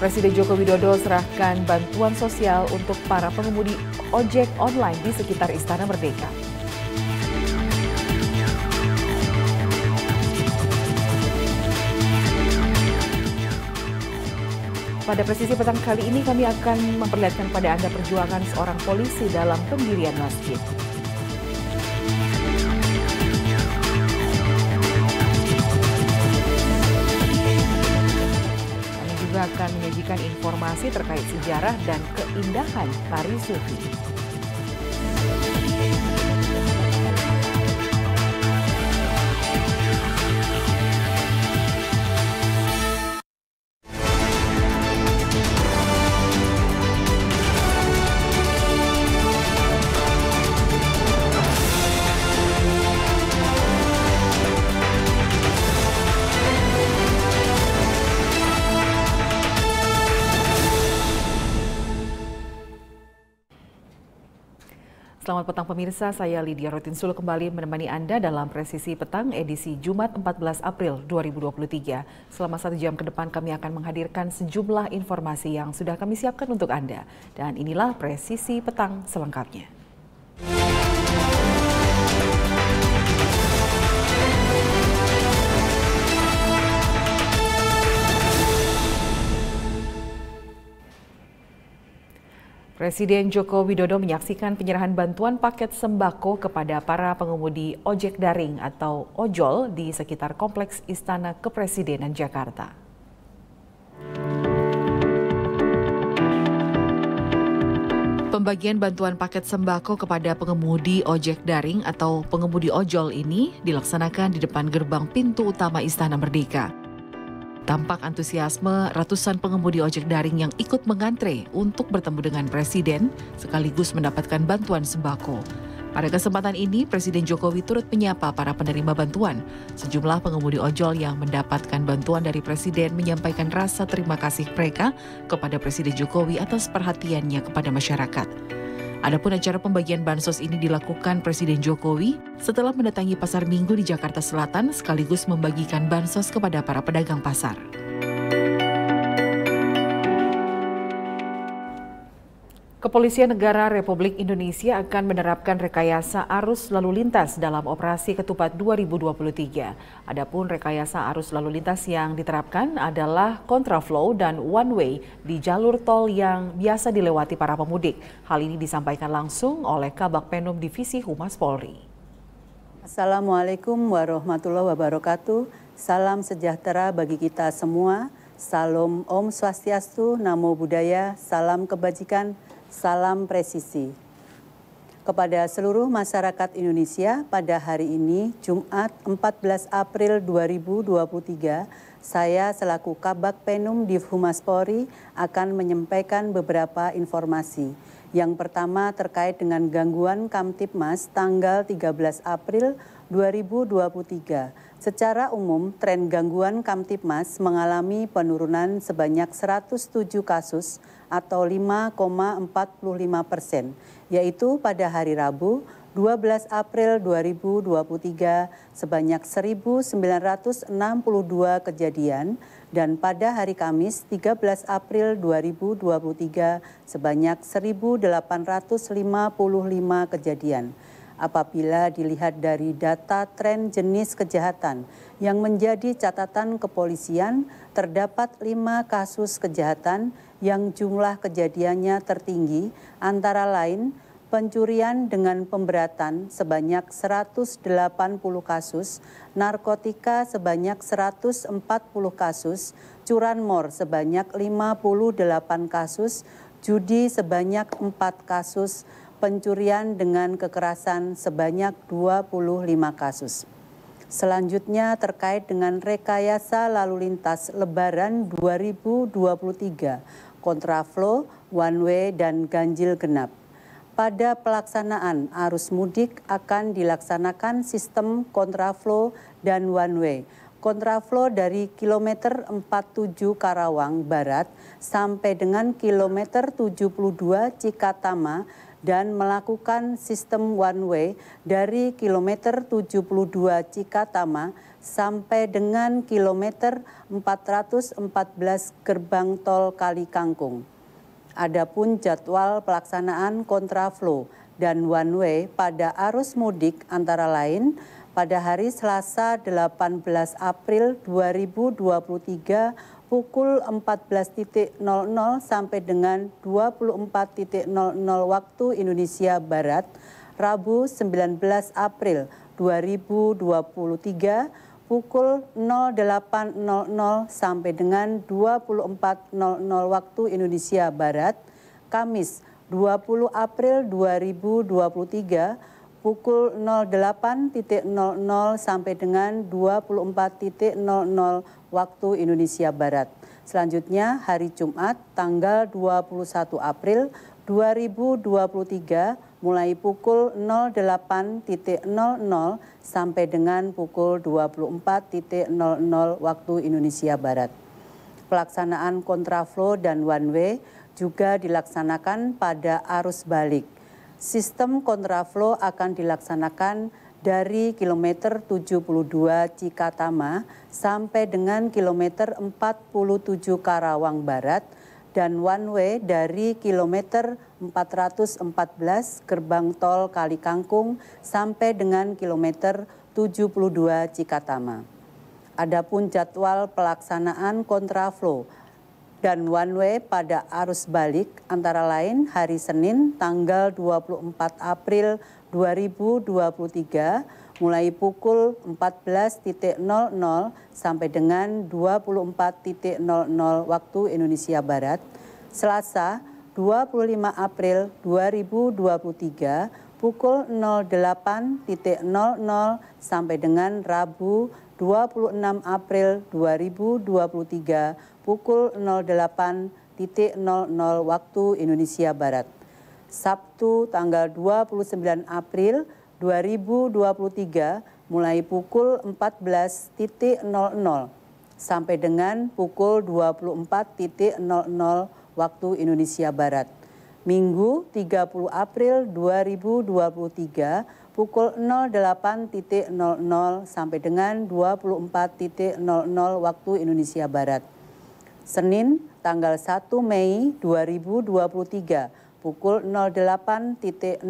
Presiden Joko Widodo serahkan bantuan sosial untuk para pengemudi ojek online di sekitar Istana Merdeka. Pada Presisi Petang kali ini kami akan memperlihatkan pada Anda perjuangan seorang polisi dalam pendirian masjid. Kami juga akan menyajikan informasi terkait sejarah dan keindahan tari sufi. Selamat petang pemirsa, saya Lydia Rotinsulu kembali menemani Anda dalam Presisi Petang edisi Jumat 14 April 2023. Selama 1 jam ke depan kami akan menghadirkan sejumlah informasi yang sudah kami siapkan untuk Anda. Dan inilah Presisi Petang selengkapnya. Presiden Joko Widodo menyaksikan penyerahan bantuan paket sembako kepada para pengemudi ojek daring atau ojol di sekitar Kompleks Istana Kepresidenan Jakarta. Pembagian bantuan paket sembako kepada pengemudi ojek daring atau pengemudi ojol ini dilaksanakan di depan gerbang pintu utama Istana Merdeka. Tampak antusiasme ratusan pengemudi ojek daring yang ikut mengantre untuk bertemu dengan Presiden sekaligus mendapatkan bantuan sembako. Pada kesempatan ini, Presiden Jokowi turut menyapa para penerima bantuan. Sejumlah pengemudi ojol yang mendapatkan bantuan dari Presiden menyampaikan rasa terima kasih mereka kepada Presiden Jokowi atas perhatiannya kepada masyarakat. Adapun acara pembagian bansos ini dilakukan Presiden Jokowi setelah mendatangi Pasar Minggu di Jakarta Selatan sekaligus membagikan bansos kepada para pedagang pasar. Kepolisian Negara Republik Indonesia akan menerapkan rekayasa arus lalu lintas dalam operasi Ketupat 2023. Adapun rekayasa arus lalu lintas yang diterapkan adalah kontraflow dan one way di jalur tol yang biasa dilewati para pemudik. Hal ini disampaikan langsung oleh Kabag Penum Divisi Humas Polri. Assalamualaikum warahmatullahi wabarakatuh. Salam sejahtera bagi kita semua. Salam Om Swastiastu, Namo Buddhaya, salam kebajikan. Salam presisi. Kepada seluruh masyarakat Indonesia, pada hari ini, Jumat 14 April 2023, saya selaku Kabag Penum Div Humas Polri akan menyampaikan beberapa informasi. Yang pertama terkait dengan gangguan Kamtibmas tanggal 13 April 2023. Secara umum, tren gangguan Kamtibmas mengalami penurunan sebanyak 107 kasus atau 5,45%, yaitu pada hari Rabu 12 April 2023 sebanyak 1.962 kejadian dan pada hari Kamis 13 April 2023 sebanyak 1.855 kejadian. Apabila dilihat dari data tren jenis kejahatan yang menjadi catatan kepolisian, terdapat 5 kasus kejahatan yang jumlah kejadiannya tertinggi, antara lain pencurian dengan pemberatan sebanyak 180 kasus, narkotika sebanyak 140 kasus, curanmor sebanyak 58 kasus, judi sebanyak 4 kasus, pencurian dengan kekerasan sebanyak 25 kasus. Selanjutnya terkait dengan rekayasa lalu lintas Lebaran 2023, kontraflow, one way, dan ganjil genap. Pada pelaksanaan arus mudik akan dilaksanakan sistem kontraflow dan one way. Kontraflow dari kilometer 47 Karawang Barat sampai dengan kilometer 72 Cikatama dan melakukan sistem one way dari kilometer 72 Cikatama sampai dengan kilometer 414 gerbang tol Kali Kangkung. Adapun jadwal pelaksanaan kontraflow dan one way pada arus mudik antara lain pada hari Selasa 18 April 2023 pukul 14.00 sampai dengan 24.00 waktu Indonesia Barat, Rabu 19 April 2023 pukul 08.00 sampai dengan 24.00 waktu Indonesia Barat, Kamis 20 April 2023 pukul 08.00 sampai dengan 24.00 waktu Indonesia Barat. Selanjutnya hari Jumat tanggal 21 April 2023 mulai pukul 08.00 sampai dengan pukul 24.00 waktu Indonesia Barat. Pelaksanaan kontraflow dan one way juga dilaksanakan pada arus balik. Sistem kontraflow akan dilaksanakan dari kilometer 72 Cikatama sampai dengan kilometer 47 Karawang Barat dan one way dari kilometer 414 gerbang tol Kali Kangkung sampai dengan kilometer 72 Cikatama. Adapun jadwal pelaksanaan kontraflow dan one way pada arus balik antara lain hari Senin tanggal 24 April 2023 mulai pukul 14.00 sampai dengan 24.00 waktu Indonesia Barat. Selasa 25 April 2023 pukul 08.00 sampai dengan Rabu 26 April 2023 pukul 08.00 waktu Indonesia Barat. Sabtu tanggal 29 April 2023 mulai pukul 14.00 sampai dengan pukul 24.00 waktu Indonesia Barat. Minggu 30 April 2023 pukul 08.00 sampai dengan 24.00 waktu Indonesia Barat. Senin tanggal 1 Mei 2023 pukul 08.00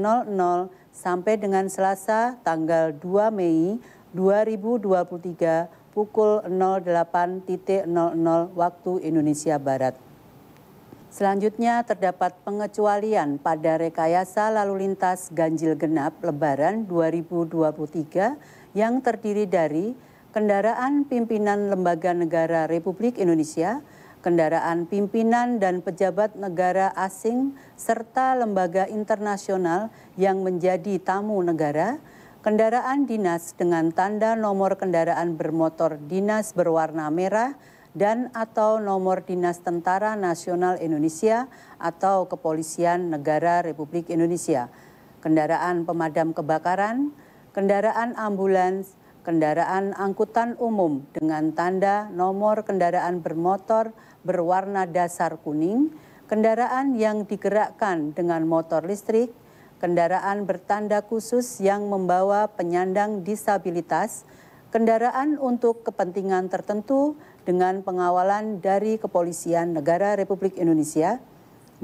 sampai dengan Selasa tanggal 2 Mei 2023 pukul 08.00 waktu Indonesia Barat. Selanjutnya terdapat pengecualian pada rekayasa lalu lintas ganjil genap Lebaran 2023 yang terdiri dari kendaraan pimpinan lembaga negara Republik Indonesia, kendaraan pimpinan dan pejabat negara asing, serta lembaga internasional yang menjadi tamu negara, kendaraan dinas dengan tanda nomor kendaraan bermotor dinas berwarna merah, dan atau nomor dinas Tentara Nasional Indonesia atau Kepolisian Negara Republik Indonesia, kendaraan pemadam kebakaran, kendaraan ambulans, kendaraan angkutan umum dengan tanda nomor kendaraan bermotor berwarna dasar kuning, kendaraan yang digerakkan dengan motor listrik, kendaraan bertanda khusus yang membawa penyandang disabilitas, kendaraan untuk kepentingan tertentu dengan pengawalan dari Kepolisian Negara Republik Indonesia,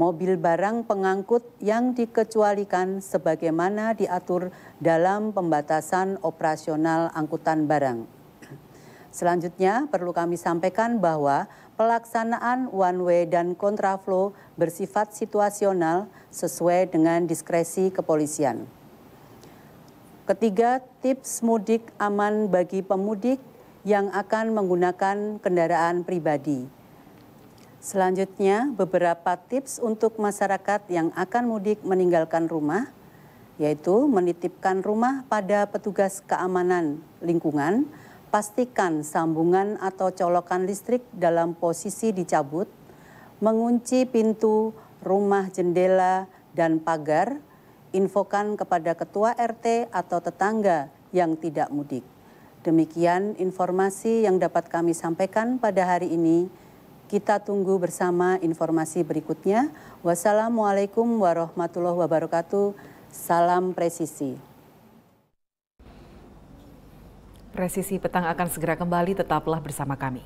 mobil barang pengangkut yang dikecualikan sebagaimana diatur dalam pembatasan operasional angkutan barang. Selanjutnya perlu kami sampaikan bahwa pelaksanaan one way dan kontraflow bersifat situasional sesuai dengan diskresi kepolisian. Ketiga, tips mudik aman bagi pemudik yang akan menggunakan kendaraan pribadi. Selanjutnya, beberapa tips untuk masyarakat yang akan mudik meninggalkan rumah, yaitu menitipkan rumah pada petugas keamanan lingkungan, pastikan sambungan atau colokan listrik dalam posisi dicabut, mengunci pintu, rumah, jendela, dan pagar, infokan kepada ketua RT atau tetangga yang tidak mudik. Demikian informasi yang dapat kami sampaikan pada hari ini. Kita tunggu bersama informasi berikutnya. Wassalamualaikum warahmatullahi wabarakatuh. Salam presisi. Presisi Petang akan segera kembali, tetaplah bersama kami.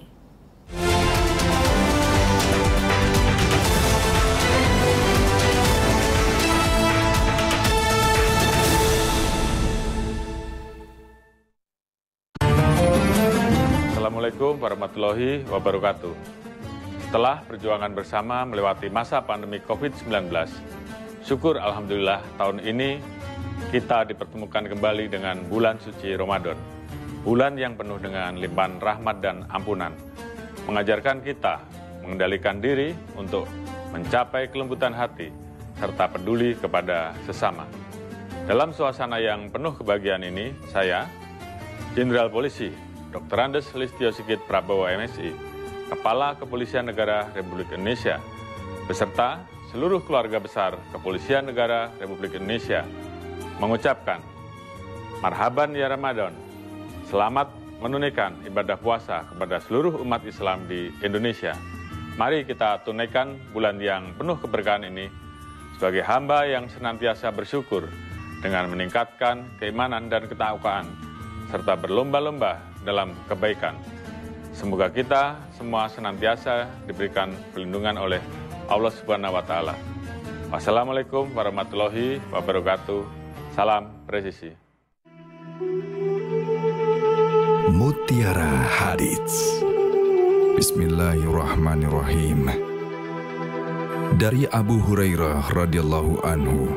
Assalamualaikum warahmatullahi wabarakatuh. Setelah perjuangan bersama melewati masa pandemi COVID-19, syukur alhamdulillah tahun ini kita dipertemukan kembali dengan bulan suci Ramadan. Bulan yang penuh dengan limpahan rahmat dan ampunan, mengajarkan kita mengendalikan diri untuk mencapai kelembutan hati serta peduli kepada sesama. Dalam suasana yang penuh kebahagiaan ini, saya, Jenderal Polisi Dr. Andes Listio Sigit Prabowo MSI, Kepala Kepolisian Negara Republik Indonesia, beserta seluruh keluarga besar Kepolisian Negara Republik Indonesia, mengucapkan Marhaban ya Ramadan. Selamat menunaikan ibadah puasa kepada seluruh umat Islam di Indonesia. Mari kita tunaikan bulan yang penuh keberkahan ini sebagai hamba yang senantiasa bersyukur dengan meningkatkan keimanan dan ketakwaan serta berlomba-lomba dalam kebaikan. Semoga kita semua senantiasa diberikan perlindungan oleh Allah Subhanahu wa Ta'ala. Wassalamualaikum warahmatullahi wabarakatuh. Salam presisi. Mutiara Hadits. Bismillahirrahmanirrahim. Dari Abu Hurairah radhiyallahu anhu,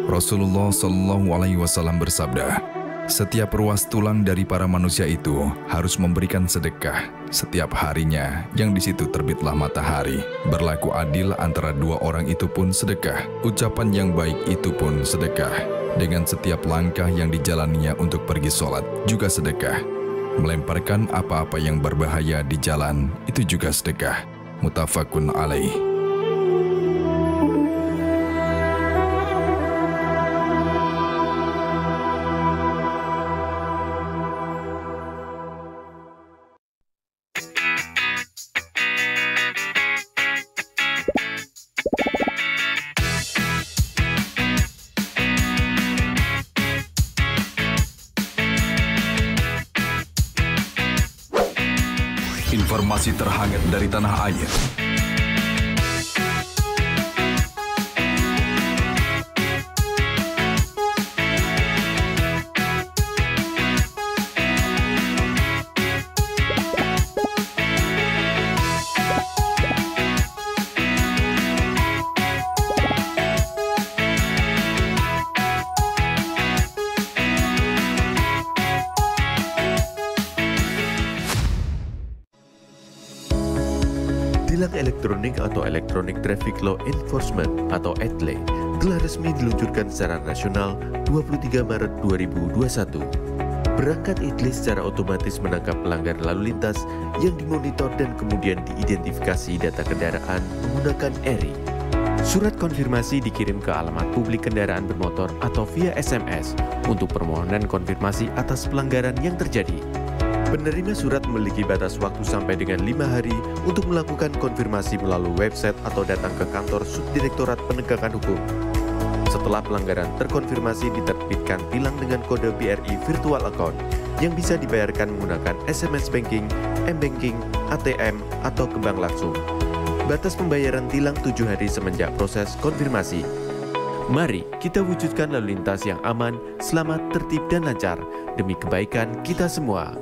Rasulullah Shallallahu alaihi wasallam bersabda, setiap ruas tulang dari para manusia itu harus memberikan sedekah setiap harinya yang di situ terbitlah matahari. Berlaku adil antara dua orang itu pun sedekah. Ucapan yang baik itu pun sedekah. Dengan setiap langkah yang dijalaninya untuk pergi sholat juga sedekah. Melemparkan apa-apa yang berbahaya di jalan itu juga sedekah. Muttafaqun alaih. Informasi terhangat dari tanah air. Tilang elektronik atau Electronic Traffic Law Enforcement atau ETLE telah resmi diluncurkan secara nasional 23 Maret 2021. Perangkat ETLE secara otomatis menangkap pelanggar lalu lintas yang dimonitor dan kemudian diidentifikasi data kendaraan menggunakan ERI. Surat konfirmasi dikirim ke alamat publik kendaraan bermotor atau via SMS untuk permohonan konfirmasi atas pelanggaran yang terjadi. Penerima surat memiliki batas waktu sampai dengan 5 hari untuk melakukan konfirmasi melalui website atau datang ke kantor Subdirektorat Penegakan Hukum. Setelah pelanggaran terkonfirmasi, diterbitkan tilang dengan kode BRI Virtual Account yang bisa dibayarkan menggunakan SMS Banking, M-Banking, ATM, atau ke bank langsung. Batas pembayaran tilang 7 hari semenjak proses konfirmasi. Mari kita wujudkan lalu lintas yang aman, selamat, tertib, dan lancar demi kebaikan kita semua.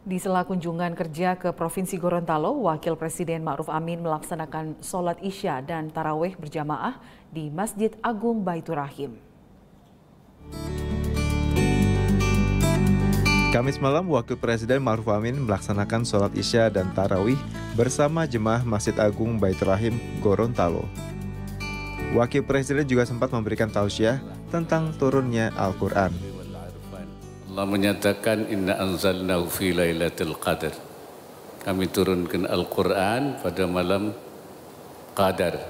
Di sela kunjungan kerja ke Provinsi Gorontalo, Wakil Presiden Ma'ruf Amin melaksanakan sholat Isya dan tarawih berjamaah di Masjid Agung Baitur Rahim. Kamis malam, Wakil Presiden Ma'ruf Amin melaksanakan sholat Isya dan tarawih bersama jemaah Masjid Agung Baitur Rahim Gorontalo. Wakil Presiden juga sempat memberikan tausiah tentang turunnya Al-Quran. Allah menyatakan inna anzalnahu fi lailatul qadar. Kami turunkan Al-Quran pada malam Qadar,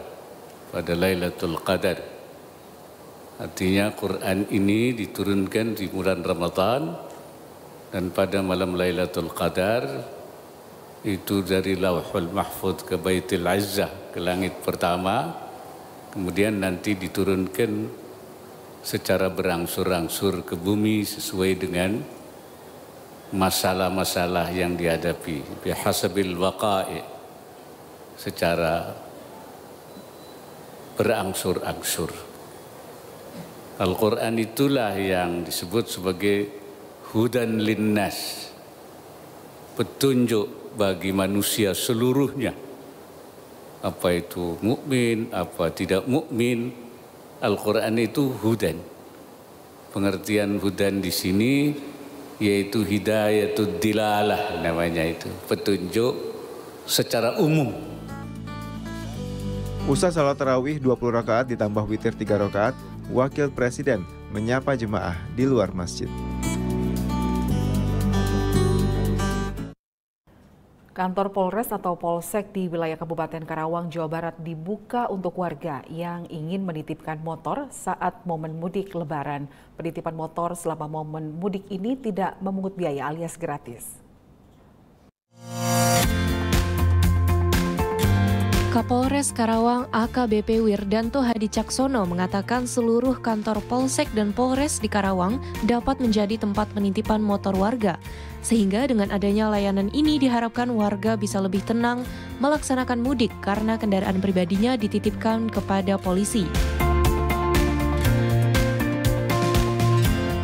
pada Lailatul Qadar. Artinya Quran ini diturunkan di bulan Ramadan dan pada malam Lailatul Qadar itu dari Lauhul Mahfuz ke Baitul Izzah, ke langit pertama, kemudian nanti diturunkan secara berangsur-angsur ke bumi sesuai dengan masalah-masalah yang dihadapi bihasabil waqa'i, secara berangsur-angsur. Al-Quran itulah yang disebut sebagai hudan linnas, petunjuk bagi manusia seluruhnya, apa itu mukmin, apa tidak mukmin. Al-Quran itu hudan. Pengertian hudan di sini yaitu hidayatud dilalah namanya itu, petunjuk secara umum. Usai salat tarawih 20 rakaat ditambah witir 3 rakaat, Wakil Presiden menyapa jemaah di luar masjid. Kantor Polres atau Polsek di wilayah Kabupaten Karawang, Jawa Barat dibuka untuk warga yang ingin menitipkan motor saat momen mudik Lebaran. Penitipan motor selama momen mudik ini tidak memungut biaya alias gratis. Kapolres Karawang AKBP Wirdanto Hadi Caksono mengatakan seluruh kantor Polsek dan Polres di Karawang dapat menjadi tempat penitipan motor warga. Sehingga dengan adanya layanan ini diharapkan warga bisa lebih tenang melaksanakan mudik karena kendaraan pribadinya dititipkan kepada polisi.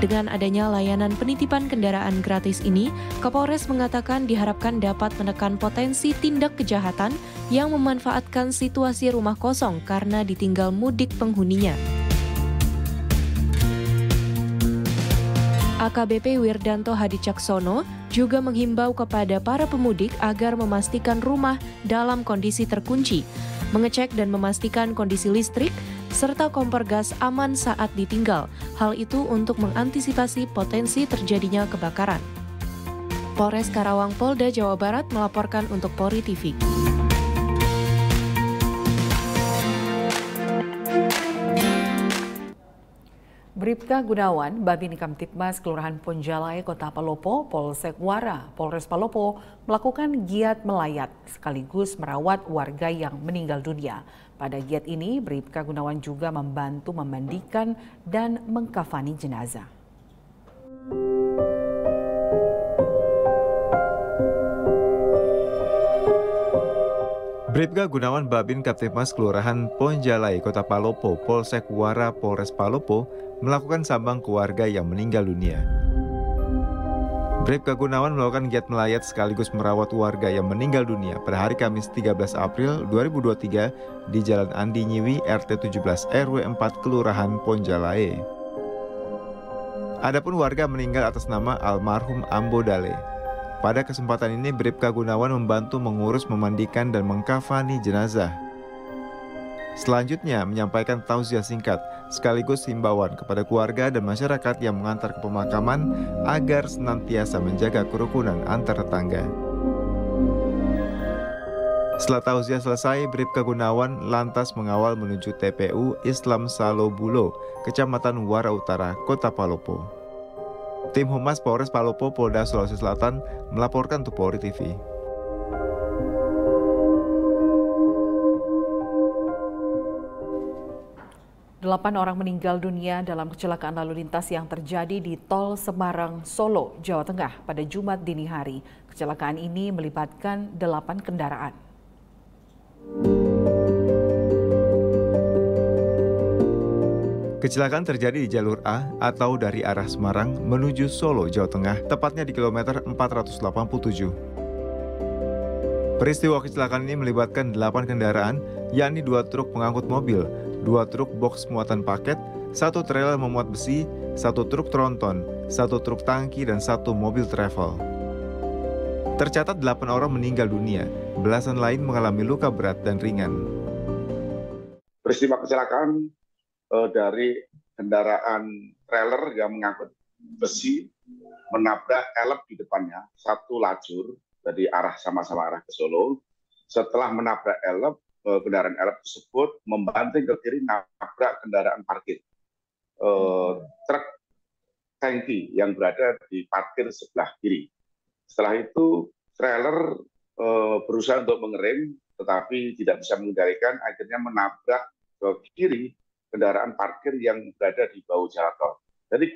Dengan adanya layanan penitipan kendaraan gratis ini, Kapolres mengatakan diharapkan dapat menekan potensi tindak kejahatan yang memanfaatkan situasi rumah kosong karena ditinggal mudik penghuninya. AKBP Wirdanto Hadi Caksono juga menghimbau kepada para pemudik agar memastikan rumah dalam kondisi terkunci, mengecek dan memastikan kondisi listrik, serta kompor gas aman saat ditinggal. Hal itu untuk mengantisipasi potensi terjadinya kebakaran. Polres Karawang Polda Jawa Barat melaporkan untuk Polri TV. Bribka Gunawan, Babin Kamtibmas Kelurahan Ponjalai, Kota Palopo, Polsek Wara, Polres Palopo melakukan giat melayat sekaligus merawat warga yang meninggal dunia. Pada giat ini, Bribka Gunawan juga membantu memandikan dan mengkafani jenazah. Bribka Gunawan Babin Kamtibmas Kelurahan Ponjalai, Kota Palopo, Polsek Wara, Polres Palopo melakukan sambang ke warga yang meninggal dunia. Bribka Gunawan melakukan giat melayat sekaligus merawat warga yang meninggal dunia pada hari Kamis 13 April 2023 di Jalan Andi Nyiwi, RT 17 RW 4 Kelurahan Ponjalai. Adapun warga meninggal atas nama almarhum Ambo Dale. Pada kesempatan ini, Bribka Gunawan membantu mengurus, memandikan, dan mengkafani jenazah. Selanjutnya, menyampaikan tausiah singkat, sekaligus himbauan kepada keluarga dan masyarakat yang mengantar ke pemakaman agar senantiasa menjaga kerukunan antar tetangga. Setelah tausiah selesai, Bribka Gunawan lantas mengawal menuju TPU Islam Salobulo, Kecamatan Wara Utara, Kota Palopo. Tim Humas Polres Palopo, Polda Sulawesi Selatan melaporkan untuk Polri TV. Delapan orang meninggal dunia dalam kecelakaan lalu lintas yang terjadi di Tol Semarang, Solo, Jawa Tengah pada Jumat dini hari. Kecelakaan ini melibatkan 8 kendaraan. Kecelakaan terjadi di jalur A atau dari arah Semarang menuju Solo, Jawa Tengah, tepatnya di kilometer 487. Peristiwa kecelakaan ini melibatkan 8 kendaraan, yakni 2 truk pengangkut mobil, 2 truk box muatan paket, 1 trailer memuat besi, 1 truk tronton, 1 truk tangki, dan 1 mobil travel. Tercatat 8 orang meninggal dunia, belasan lain mengalami luka berat dan ringan. Peristiwa kecelakaan dari kendaraan trailer yang mengangkut besi menabrak elep di depannya, satu lajur dari arah sama-sama arah ke Solo. Setelah menabrak elep, kendaraan elep tersebut membanting ke kiri nabrak kendaraan parkir. Truk tangki yang berada di parkir sebelah kiri. Setelah itu trailer berusaha untuk mengerem, tetapi tidak bisa mengendalikan, akhirnya menabrak ke kiri kendaraan parkir yang berada di bahu jalan tol. Jadi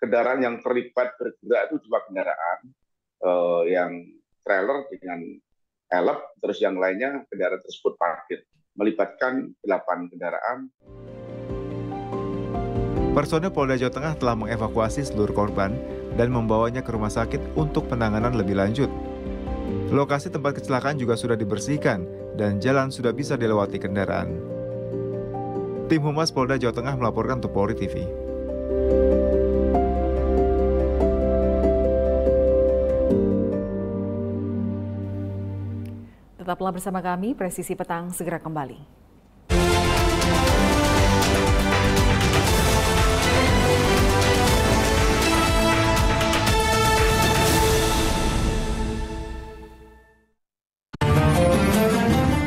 kendaraan yang terlibat bergerak itu 2 kendaraan, yang trailer dengan elep, terus yang lainnya kendaraan tersebut parkir, melibatkan 8 kendaraan. Personel Polda Jawa Tengah telah mengevakuasi seluruh korban dan membawanya ke rumah sakit untuk penanganan lebih lanjut. Lokasi tempat kecelakaan juga sudah dibersihkan dan jalan sudah bisa dilewati kendaraan. Tim Humas Polda Jawa Tengah melaporkan untuk Polri TV. Tetaplah bersama kami, Presisi Petang segera kembali.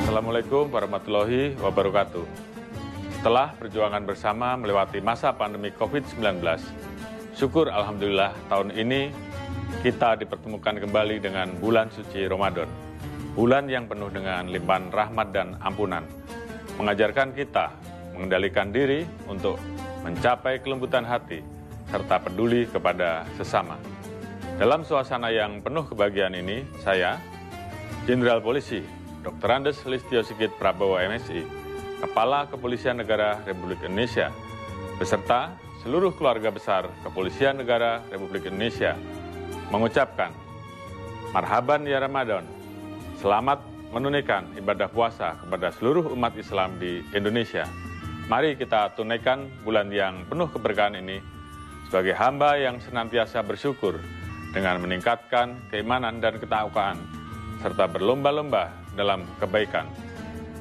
Assalamualaikum warahmatullahi wabarakatuh. Setelah perjuangan bersama melewati masa pandemi COVID-19, syukur Alhamdulillah tahun ini kita dipertemukan kembali dengan bulan suci Ramadan. Bulan yang penuh dengan limpahan rahmat dan ampunan, mengajarkan kita mengendalikan diri untuk mencapai kelembutan hati, serta peduli kepada sesama. Dalam suasana yang penuh kebahagiaan ini, saya, Jenderal Polisi Dr. Andes Listio Sigit Prabowo MSI, Kepala Kepolisian Negara Republik Indonesia, beserta seluruh keluarga besar Kepolisian Negara Republik Indonesia, mengucapkan Marhaban ya Ramadan, selamat menunaikan ibadah puasa kepada seluruh umat Islam di Indonesia. Mari kita tunaikan bulan yang penuh keberkahan ini sebagai hamba yang senantiasa bersyukur dengan meningkatkan keimanan dan ketakwaan, serta berlomba-lomba dalam kebaikan.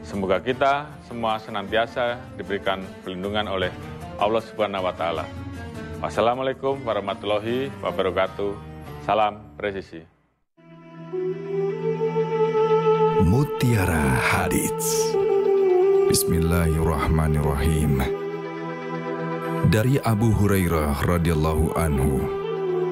Semoga kita semua senantiasa diberikan perlindungan oleh Allah Subhanahu wa Ta'ala. Wassalamualaikum warahmatullahi wabarakatuh. Salam presisi. Mutiara Hadits. Bismillahirrahmanirrahim. Dari Abu Hurairah radhiyallahu anhu,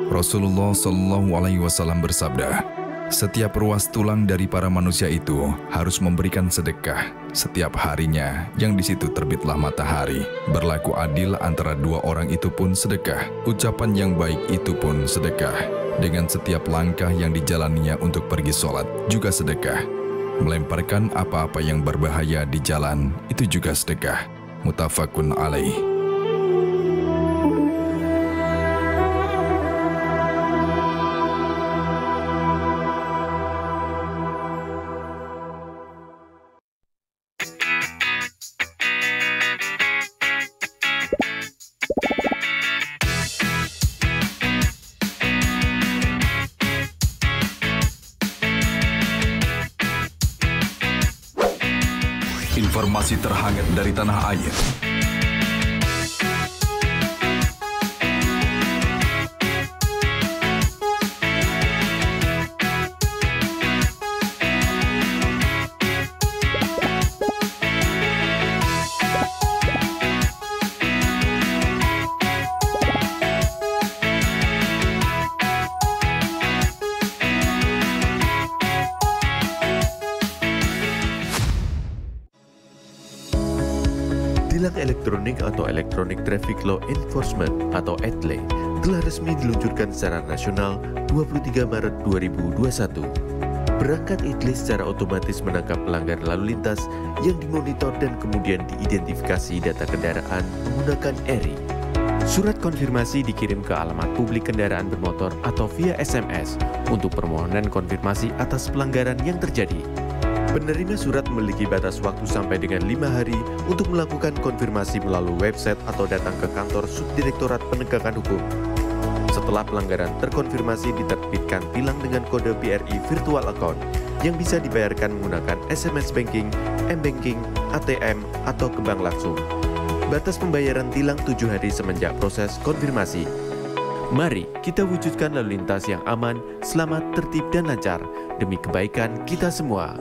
Rasulullah sallallahu alaihi wasallam bersabda, setiap ruas tulang dari para manusia itu harus memberikan sedekah setiap harinya yang di situ terbitlah matahari. Berlaku adil antara 2 orang itu pun sedekah. Ucapan yang baik itu pun sedekah. Dengan setiap langkah yang dijalaninya untuk pergi sholat juga sedekah. Melemparkan apa-apa yang berbahaya di jalan itu juga sedekah. Muttafaqun alaih. Informasi terhangat dari tanah air. Tilang elektronik atau Electronic Traffic Law Enforcement atau ETLE telah resmi diluncurkan secara nasional 23 Maret 2021. Perangkat Itlis secara otomatis menangkap pelanggar lalu lintas yang dimonitor dan kemudian diidentifikasi data kendaraan menggunakan ERI. Surat konfirmasi dikirim ke alamat publik kendaraan bermotor atau via SMS untuk permohonan konfirmasi atas pelanggaran yang terjadi. Penerima surat memiliki batas waktu sampai dengan 5 hari untuk melakukan konfirmasi melalui website atau datang ke kantor Subdirektorat Penegakan Hukum. Setelah pelanggaran terkonfirmasi, diterbitkan tilang dengan kode BRI Virtual Account yang bisa dibayarkan menggunakan SMS Banking, M-Banking, ATM, atau ke bank langsung. Batas pembayaran tilang 7 hari semenjak proses konfirmasi. Mari kita wujudkan lalu lintas yang aman, selamat, tertib, dan lancar demi kebaikan kita semua.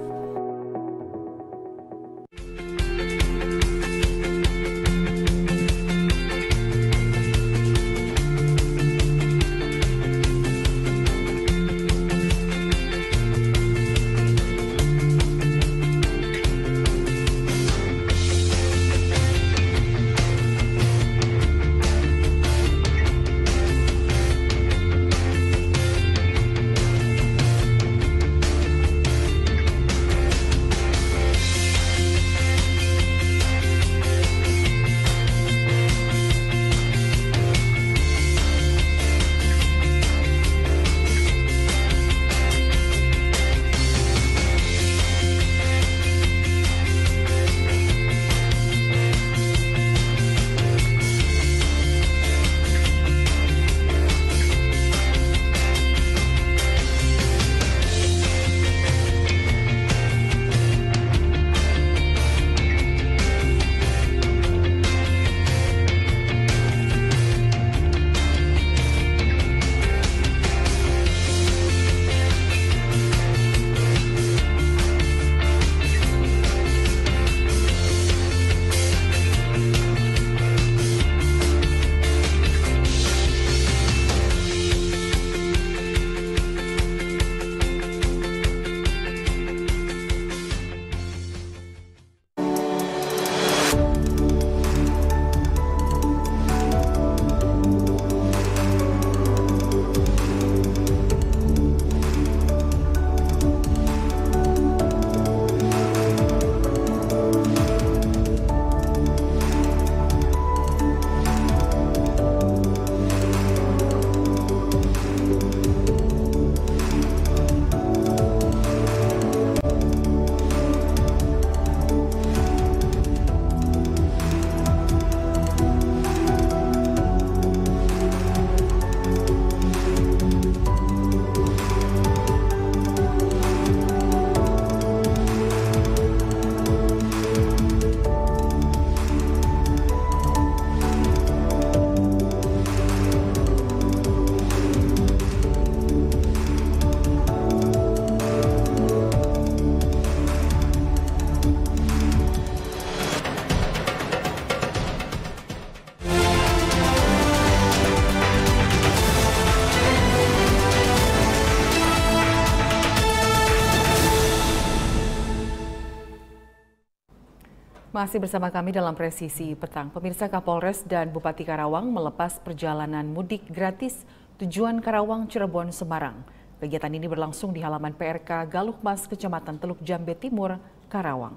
Masih bersama kami dalam Presisi Petang. Pemirsa, Kapolres dan Bupati Karawang melepas perjalanan mudik gratis tujuan Karawang, Cirebon, Semarang. Kegiatan ini berlangsung di halaman PRK Galuh Mas, Kecamatan Teluk Jambe Timur, Karawang.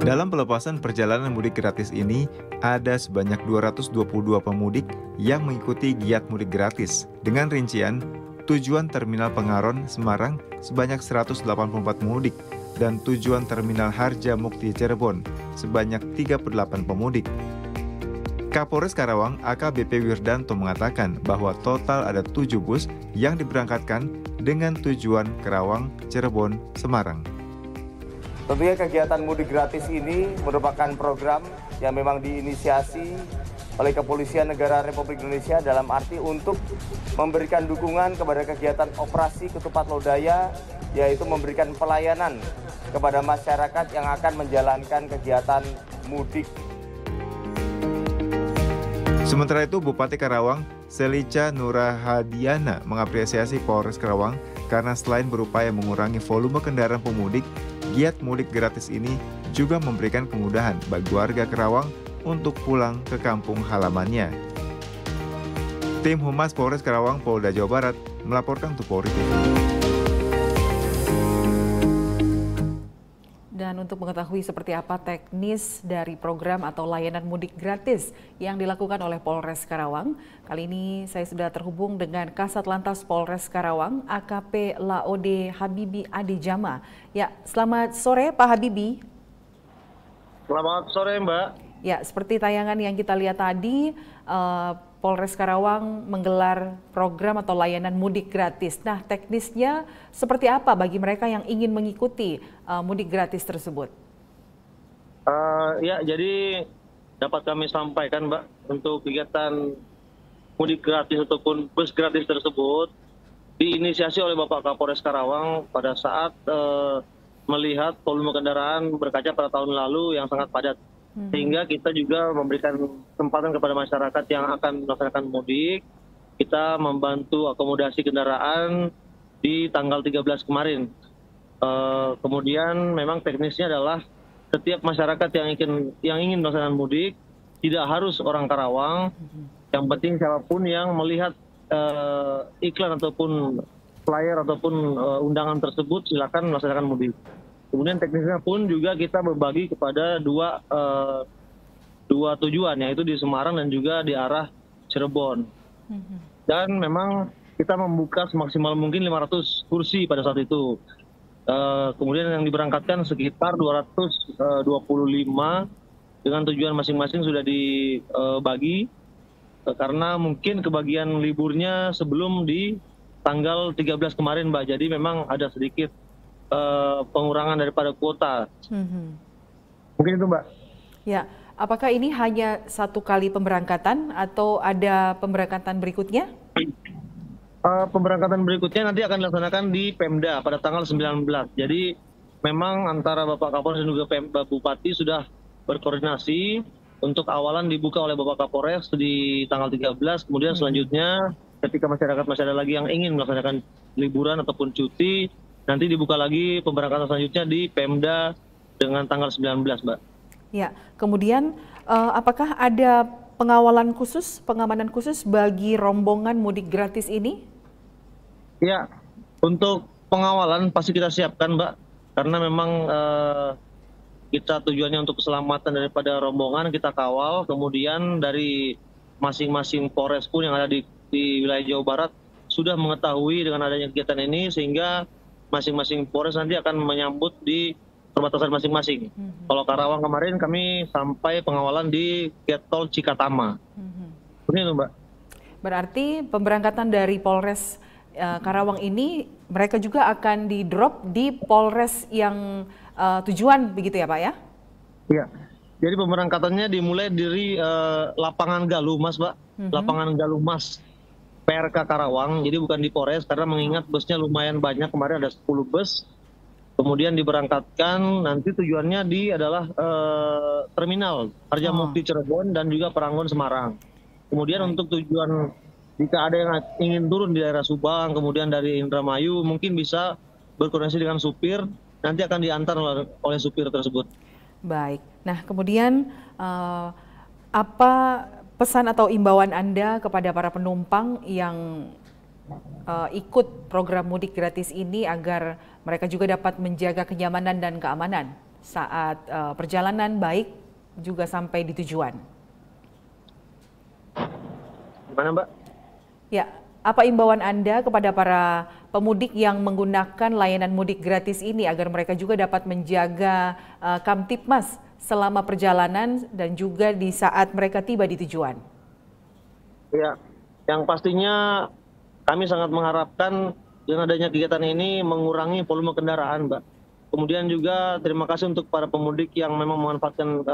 Dalam pelepasan perjalanan mudik gratis ini, ada sebanyak 222 pemudik yang mengikuti giat mudik gratis. Dengan rincian, tujuan Terminal Pengaron, Semarang sebanyak 184 pemudik dan tujuan Terminal Harjamukti, Cirebon sebanyak 38 pemudik. Kapolres Karawang AKBP Wirdanto mengatakan bahwa total ada 7 bus yang diberangkatkan dengan tujuan Karawang, Cirebon, Semarang. Tentunya kegiatan mudik gratis ini merupakan program yang memang diinisiasi oleh Kepolisian Negara Republik Indonesia dalam arti untuk memberikan dukungan kepada kegiatan operasi Ketupat Lodaya, yaitu memberikan pelayanan kepada masyarakat yang akan menjalankan kegiatan mudik. Sementara itu, Bupati Karawang, Selica Nurahadiana, mengapresiasi Polres Karawang karena selain berupaya mengurangi volume kendaraan pemudik, giat mudik gratis ini juga memberikan kemudahan bagi warga Karawang untuk pulang ke kampung halamannya. Tim Humas Polres Karawang Polda Jawa Barat melaporkan untuk Polri TV. Dan untuk mengetahui seperti apa teknis dari program atau layanan mudik gratis yang dilakukan oleh Polres Karawang, kali ini saya sudah terhubung dengan Kasat Lantas Polres Karawang, AKP Laode Habibi Adijama. Ya, selamat sore Pak Habibi. Selamat sore Mbak. Ya, seperti tayangan yang kita lihat tadi, Polres Karawang menggelar program atau layanan mudik gratis. Nah, teknisnya seperti apa bagi mereka yang ingin mengikuti mudik gratis tersebut? Ya, jadi dapat kami sampaikan, Mbak, untuk kegiatan mudik gratis ataupun bus gratis tersebut diinisiasi oleh Bapak Kapolres Karawang pada saat melihat volume kendaraan berkaca pada tahun lalu yang sangat padat. Sehingga kita juga memberikan kesempatan kepada masyarakat yang akan melaksanakan mudik. Kita membantu akomodasi kendaraan di tanggal 13 kemarin. Kemudian memang teknisnya adalah setiap masyarakat yang ingin melaksanakan mudik tidak harus orang Karawang. Yang penting siapapun yang melihat iklan ataupun flyer ataupun undangan tersebut silakan melaksanakan mudik. Kemudian teknisnya pun juga kita berbagi kepada dua tujuan, yaitu di Semarang dan juga di arah Cirebon. Dan memang kita membuka semaksimal mungkin 500 kursi pada saat itu. Kemudian yang diberangkatkan sekitar 225 dengan tujuan masing-masing sudah dibagi karena mungkin kebagian liburnya sebelum di tanggal 13 kemarin, Mbak. Jadi memang ada sedikit pengurangan daripada kuota. Mungkin itu, Mbak. Ya, apakah ini hanya satu kali pemberangkatan atau ada pemberangkatan berikutnya? Pemberangkatan berikutnya nanti akan dilaksanakan di Pemda pada tanggal 19. Jadi memang antara Bapak Kapolres dan juga Bupati sudah berkoordinasi untuk awalan dibuka oleh Bapak Kapolres di tanggal 13, kemudian selanjutnya ketika masyarakat masih ada lagi yang ingin melaksanakan liburan ataupun cuti, nanti dibuka lagi pemberangkatan selanjutnya di Pemda dengan tanggal 19, Mbak. Ya, kemudian apakah ada pengawalan khusus, pengamanan khusus bagi rombongan mudik gratis ini? Ya, untuk pengawalan pasti kita siapkan, Mbak. Karena memang kita tujuannya untuk keselamatan daripada rombongan, kita kawal. Kemudian dari masing-masing Polres pun yang ada di wilayah Jawa Barat sudah mengetahui dengan adanya kegiatan ini, sehingga masing-masing Polres nanti akan menyambut di perbatasan masing-masing. Kalau Karawang kemarin kami sampai pengawalan di Gate Tol Cikatama. Ini Mbak. Berarti pemberangkatan dari Polres Karawang ini mereka juga akan di-drop di Polres yang tujuan, begitu ya Pak ya? Iya. Jadi pemberangkatannya dimulai dari lapangan Galumas, Mbak. Lapangan Galumas PRK Karawang, jadi bukan di Polres karena mengingat busnya lumayan banyak, kemarin ada 10 bus. Kemudian diberangkatkan, nanti tujuannya adalah terminal Harjamukti Cirebon dan juga Paranggon Semarang. Kemudian untuk tujuan jika ada yang ingin turun di daerah Subang, kemudian dari Indramayu, mungkin bisa berkoordinasi dengan supir, nanti akan diantar oleh supir tersebut. Baik, nah kemudian apa pesan atau imbauan Anda kepada para penumpang yang ikut program mudik gratis ini agar mereka juga dapat menjaga kenyamanan dan keamanan saat perjalanan, baik juga sampai di tujuan? Gimana, Mbak? Ya, apa imbauan Anda kepada para pemudik yang menggunakan layanan mudik gratis ini agar mereka juga dapat menjaga Kamtipmas selama perjalanan dan juga di saat mereka tiba di tujuan? Ya, yang pastinya kami sangat mengharapkan dengan adanya kegiatan ini mengurangi volume kendaraan, Mbak. Kemudian juga terima kasih untuk para pemudik yang memang memanfaatkan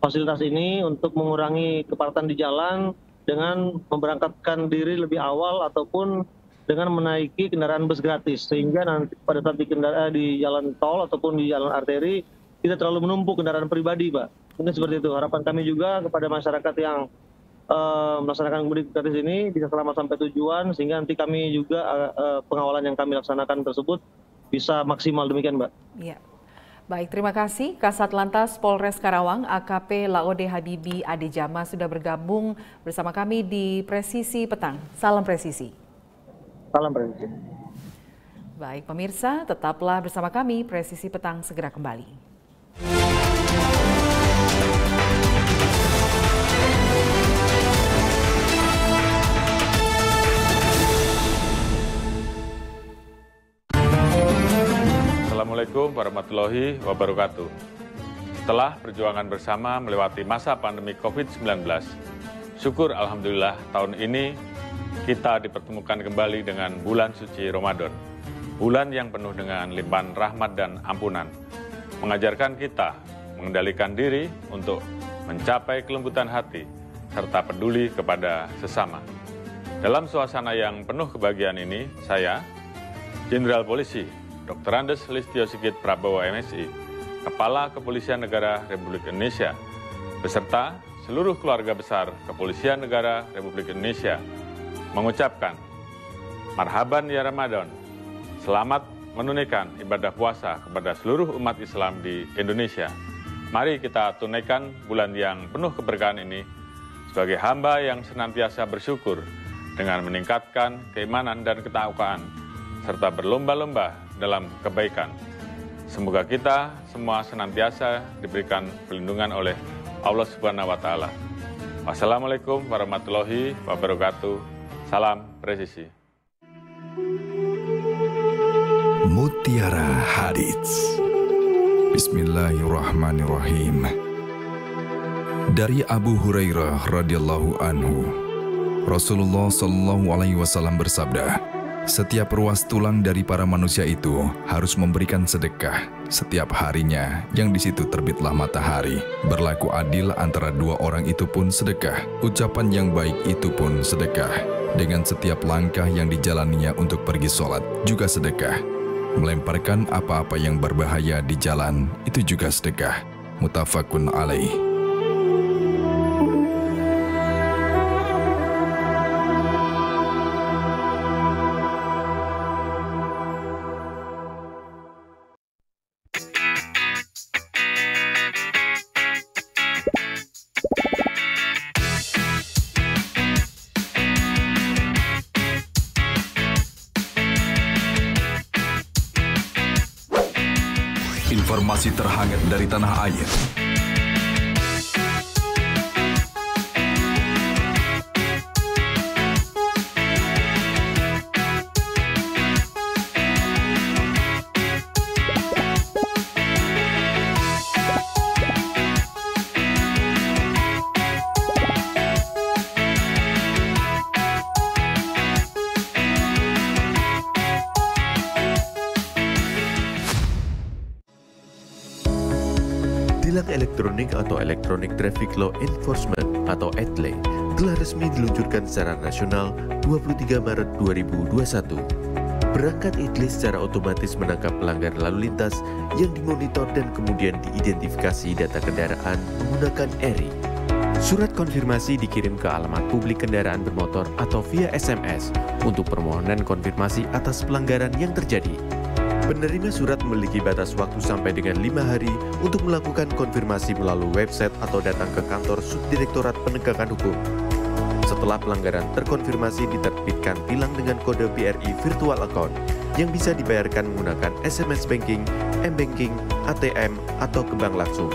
fasilitas ini untuk mengurangi kepadatan di jalan dengan memberangkatkan diri lebih awal ataupun dengan menaiki kendaraan bus gratis, sehingga nanti pada saat di jalan tol ataupun di jalan arteri tidak terlalu menumpuk kendaraan pribadi, Pak. Mungkin seperti itu. Harapan kami juga kepada masyarakat yang melaksanakan mudik gratis ini bisa selamat sampai tujuan, sehingga nanti kami juga pengawalan yang kami laksanakan tersebut bisa maksimal, demikian, Mbak. Iya. Baik, terima kasih Kasat Lantas Polres Karawang AKP Laode Habibi Adejama sudah bergabung bersama kami di Presisi Petang. Salam presisi. Salam presisi. Baik pemirsa, tetaplah bersama kami, Presisi Petang segera kembali. Assalamualaikum warahmatullahi wabarakatuh. Setelah perjuangan bersama melewati masa pandemi COVID-19, syukur Alhamdulillah tahun ini kita dipertemukan kembali dengan bulan suci Ramadan. Bulan yang penuh dengan limpahan rahmat dan ampunan, mengajarkan kita mengendalikan diri untuk mencapai kelembutan hati serta peduli kepada sesama. Dalam suasana yang penuh kebahagiaan ini, saya, Jenderal Polisi Dr. Andes Listio Sigit Prabowo MSI, Kepala Kepolisian Negara Republik Indonesia, beserta seluruh keluarga besar Kepolisian Negara Republik Indonesia, mengucapkan Marhaban ya Ramadan, selamat menunaikan ibadah puasa kepada seluruh umat Islam di Indonesia. Mari kita tunaikan bulan yang penuh keberkahan ini sebagai hamba yang senantiasa bersyukur dengan meningkatkan keimanan dan ketakwaan, serta berlomba-lomba dalam kebaikan. Semoga kita semua senantiasa diberikan perlindungan oleh Allah Subhanahu wa Ta'ala. Wassalamualaikum warahmatullahi wabarakatuh. Salam presisi. Mutiara Hadits. Bismillahirrahmanirrahim. Dari Abu Hurairah radhiyallahu anhu, Rasulullah sallallahu alaihi wasallam bersabda, setiap ruas tulang dari para manusia itu harus memberikan sedekah setiap harinya yang di situ terbitlah matahari. Berlaku adil antara dua orang itu pun sedekah. Ucapan yang baik itu pun sedekah. Dengan setiap langkah yang dijalaninya untuk pergi sholat juga sedekah. Melemparkan apa-apa yang berbahaya di jalan itu juga sedekah. Muttafaqun alaih. Informasi terhangat dari tanah air. Tilang elektronik atau Electronic Traffic Law Enforcement atau ETLE telah resmi diluncurkan secara nasional 23 Maret 2021. Perangkat ETLE secara otomatis menangkap pelanggar lalu lintas yang dimonitor dan kemudian diidentifikasi data kendaraan menggunakan ERI. Surat konfirmasi dikirim ke alamat publik kendaraan bermotor atau via SMS untuk permohonan konfirmasi atas pelanggaran yang terjadi. Penerima surat memiliki batas waktu sampai dengan 5 hari untuk melakukan konfirmasi melalui website atau datang ke kantor Subdirektorat Penegakan Hukum. Setelah pelanggaran terkonfirmasi, diterbitkan tilang dengan kode BRI Virtual Account yang bisa dibayarkan menggunakan SMS Banking, M-Banking, ATM, atau ke bank langsung.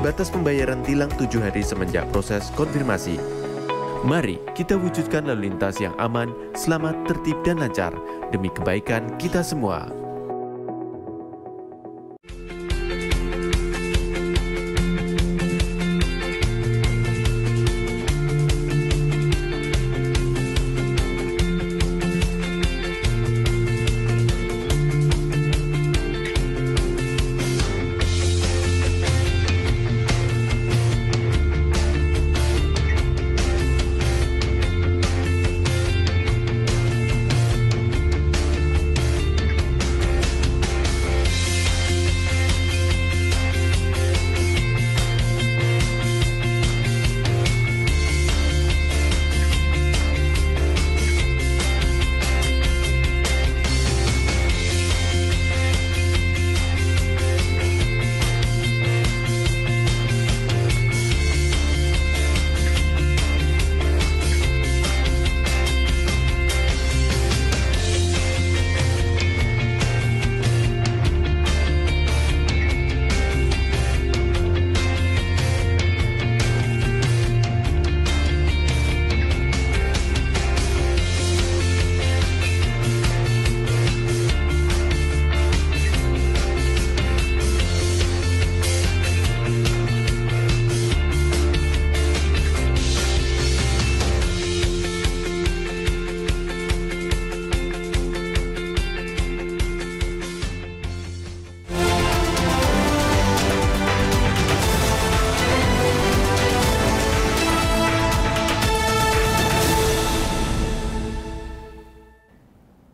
Batas pembayaran tilang 7 hari semenjak proses konfirmasi. Mari kita wujudkan lalu lintas yang aman, selamat, tertib, dan lancar demi kebaikan kita semua.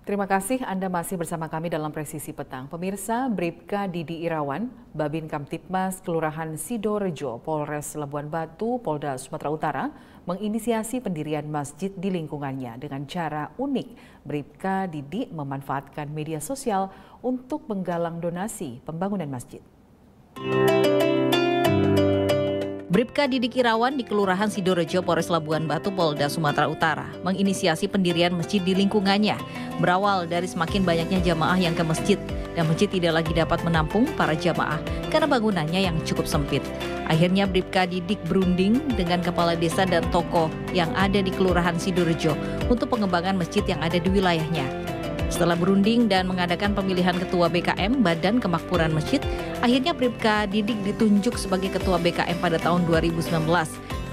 Terima kasih Anda masih bersama kami dalam Presisi Petang. Pemirsa, Bribka Didi Irawan, Babin Kamtipmas Kelurahan Sidorejo, Polres Labuan Batu, Polda Sumatera Utara, menginisiasi pendirian masjid di lingkungannya dengan cara unik. Bribka Didi memanfaatkan media sosial untuk menggalang donasi pembangunan masjid. Bribka Didi Irawan di Kelurahan Sidorejo, Polres Labuan Batu, Polda Sumatera Utara, menginisiasi pendirian masjid di lingkungannya. Berawal dari semakin banyaknya jamaah yang ke masjid, dan masjid tidak lagi dapat menampung para jamaah karena bangunannya yang cukup sempit. Akhirnya Bribka Didi berunding dengan kepala desa dan tokoh yang ada di Kelurahan Sidorejo untuk pengembangan masjid yang ada di wilayahnya. Setelah berunding dan mengadakan pemilihan ketua BKM Badan Kemakmuran Masjid, akhirnya Bribka Didi ditunjuk sebagai ketua BKM pada tahun 2019.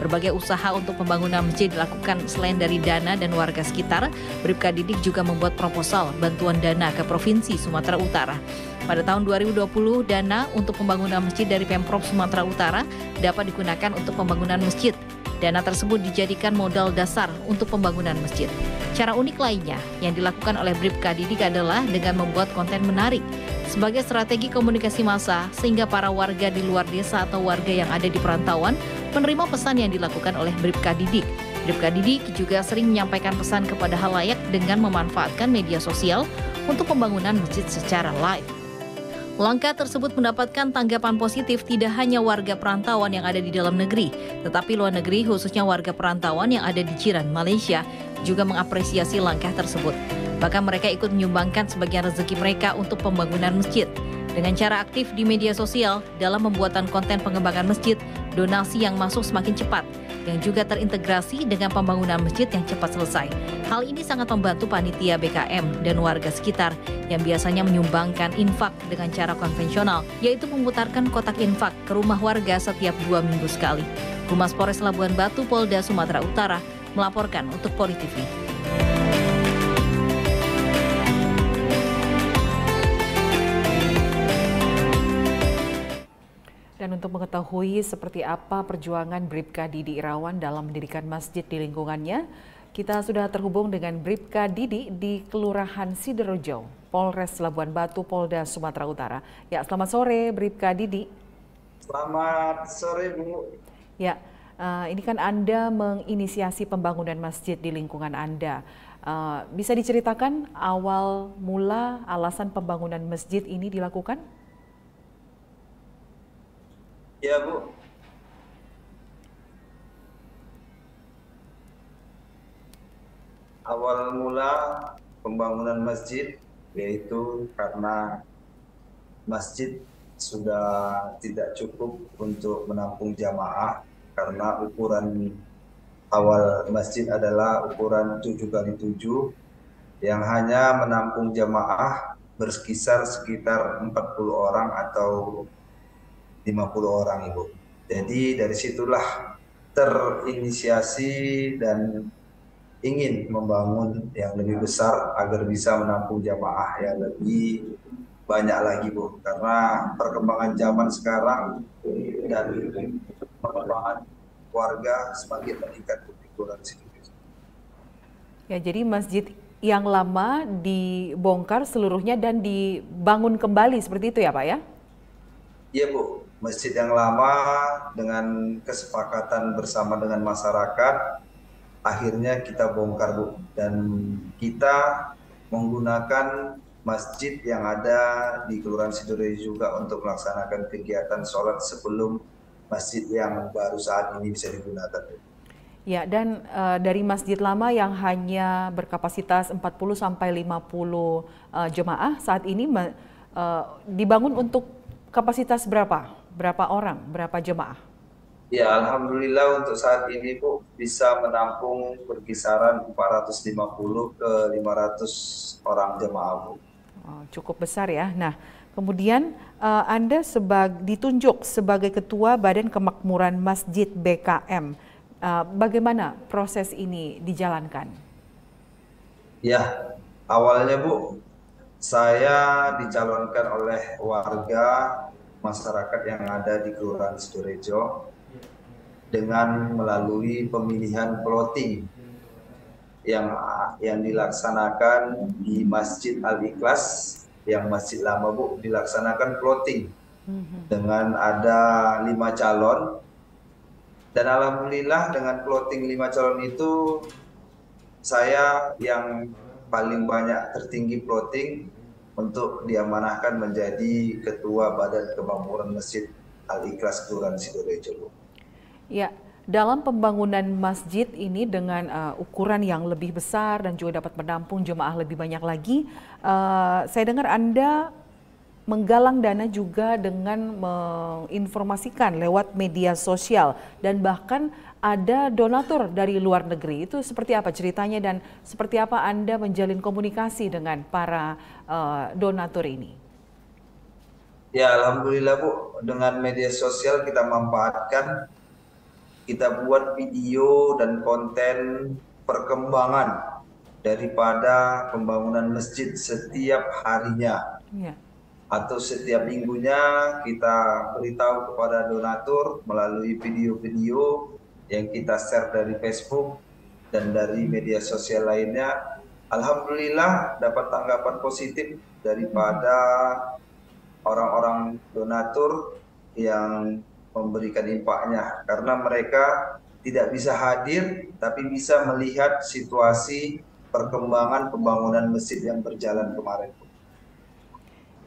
Berbagai usaha untuk pembangunan masjid dilakukan selain dari dana dan warga sekitar. Bribka Didi juga membuat proposal bantuan dana ke Provinsi Sumatera Utara. Pada tahun 2020, dana untuk pembangunan masjid dari Pemprov Sumatera Utara dapat digunakan untuk pembangunan masjid. Dana tersebut dijadikan modal dasar untuk pembangunan masjid. Cara unik lainnya yang dilakukan oleh Bribka Didi adalah dengan membuat konten menarik sebagai strategi komunikasi massa sehingga para warga di luar desa atau warga yang ada di perantauan menerima pesan yang dilakukan oleh Bribka Didi. Bribka Didi juga sering menyampaikan pesan kepada halayak dengan memanfaatkan media sosial untuk pembangunan masjid secara live. Langkah tersebut mendapatkan tanggapan positif tidak hanya warga perantauan yang ada di dalam negeri, tetapi luar negeri khususnya warga perantauan yang ada di jiran Malaysia juga mengapresiasi langkah tersebut. Bahkan mereka ikut menyumbangkan sebagian rezeki mereka untuk pembangunan masjid. Dengan cara aktif di media sosial dalam pembuatan konten pengembangan masjid, donasi yang masuk semakin cepat, yang juga terintegrasi dengan pembangunan masjid yang cepat selesai. Hal ini sangat membantu panitia BKM dan warga sekitar yang biasanya menyumbangkan infak dengan cara konvensional, yaitu memutarkan kotak infak ke rumah warga setiap 2 minggu sekali. Humas Polres Labuan Batu, Polda Sumatera Utara, melaporkan untuk Poli TV. Dan untuk mengetahui seperti apa perjuangan Bribka Didi Irawan dalam mendirikan masjid di lingkungannya, kita sudah terhubung dengan Bribka Didi di Kelurahan Sidorejo, Polres Labuan Batu, Polda Sumatera Utara. Ya, selamat sore Bribka Didi. Selamat sore Bu. Ya, ini kan Anda menginisiasi pembangunan masjid di lingkungan Anda. Bisa diceritakan awal mula alasan pembangunan masjid ini dilakukan? Ya Bu. Awal mula pembangunan masjid yaitu karena masjid sudah tidak cukup untuk menampung jamaah karena ukuran awal masjid adalah ukuran 7x7 yang hanya menampung jamaah berkisar sekitar 40 orang atau 50 orang Ibu. Jadi dari situlah terinisiasi dan ingin membangun yang lebih besar agar bisa menampung jamaah yang lebih banyak lagi Bu. Karena perkembangan zaman sekarang dan perkembangan warga semakin meningkat di Kelurahan Sidorejo. Ya, jadi masjid yang lama dibongkar seluruhnya dan dibangun kembali seperti itu ya Pak ya? Iya Bu. Masjid yang lama dengan kesepakatan bersama dengan masyarakat akhirnya kita bongkar Bu, dan kita menggunakan masjid yang ada di Kelurahan Sidorejo juga untuk melaksanakan kegiatan sholat sebelum masjid yang baru saat ini bisa digunakan. Ya, dan dari masjid lama yang hanya berkapasitas 40-50 jemaah saat ini dibangun untuk kapasitas berapa? Berapa orang, berapa jemaah? Ya, alhamdulillah untuk saat ini Bu bisa menampung berkisaran 450 ke 500 orang jemaah Bu. Oh, cukup besar ya. Nah, kemudian Anda ditunjuk sebagai Ketua Badan Kemakmuran Masjid BKM. Bagaimana proses ini dijalankan? Ya, awalnya Bu, saya dicalonkan oleh warga masyarakat yang ada di Kelurahan Sidorejo dengan melalui pemilihan plotting. yang dilaksanakan di Masjid Al-Ikhlas, yang Masjid Lama Bu, dilaksanakan plotting dengan ada 5 calon. Dan alhamdulillah dengan plotting 5 calon itu saya yang paling banyak tertinggi plotting untuk diamanahkan menjadi Ketua Badan Pembangunan Masjid Al-Ikhlas Kelurahan Sidorejo. Ya, dalam pembangunan masjid ini dengan ukuran yang lebih besar dan juga dapat menampung jemaah lebih banyak lagi, saya dengar Anda menggalang dana juga dengan menginformasikan lewat media sosial dan bahkan ada donatur dari luar negeri. Itu seperti apa ceritanya dan seperti apa Anda menjalin komunikasi dengan para donatur ini? Ya, alhamdulillah Bu, dengan media sosial kita manfaatkan, kita buat video dan konten perkembangan daripada pembangunan masjid setiap harinya. Ya. Atau setiap minggunya kita beritahu kepada donatur melalui video-video yang kita share dari Facebook dan dari media sosial lainnya. Alhamdulillah dapat tanggapan positif daripada orang-orang donatur yang memberikan infaknya, karena mereka tidak bisa hadir tapi bisa melihat situasi perkembangan pembangunan masjid yang berjalan kemarin.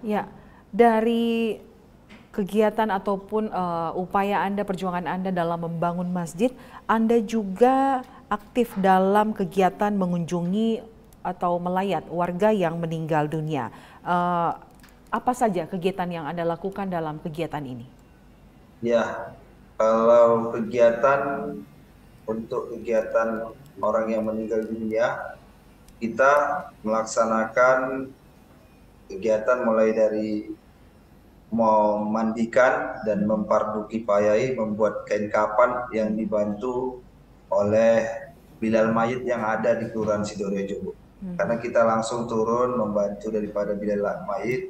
Ya, dari kegiatan ataupun upaya Anda, perjuangan Anda dalam membangun masjid, Anda juga aktif dalam kegiatan mengunjungi atau melayat warga yang meninggal dunia. Apa saja kegiatan yang Anda lakukan dalam kegiatan ini? Ya, kalau untuk kegiatan orang yang meninggal dunia, kita melaksanakan kegiatan mulai dari memandikan dan memfardu kifayai, membuat kain kapan yang dibantu oleh Bilal Mayit yang ada di Kelurahan Sidorejo. Karena kita langsung turun membantu daripada Bilal Mayit,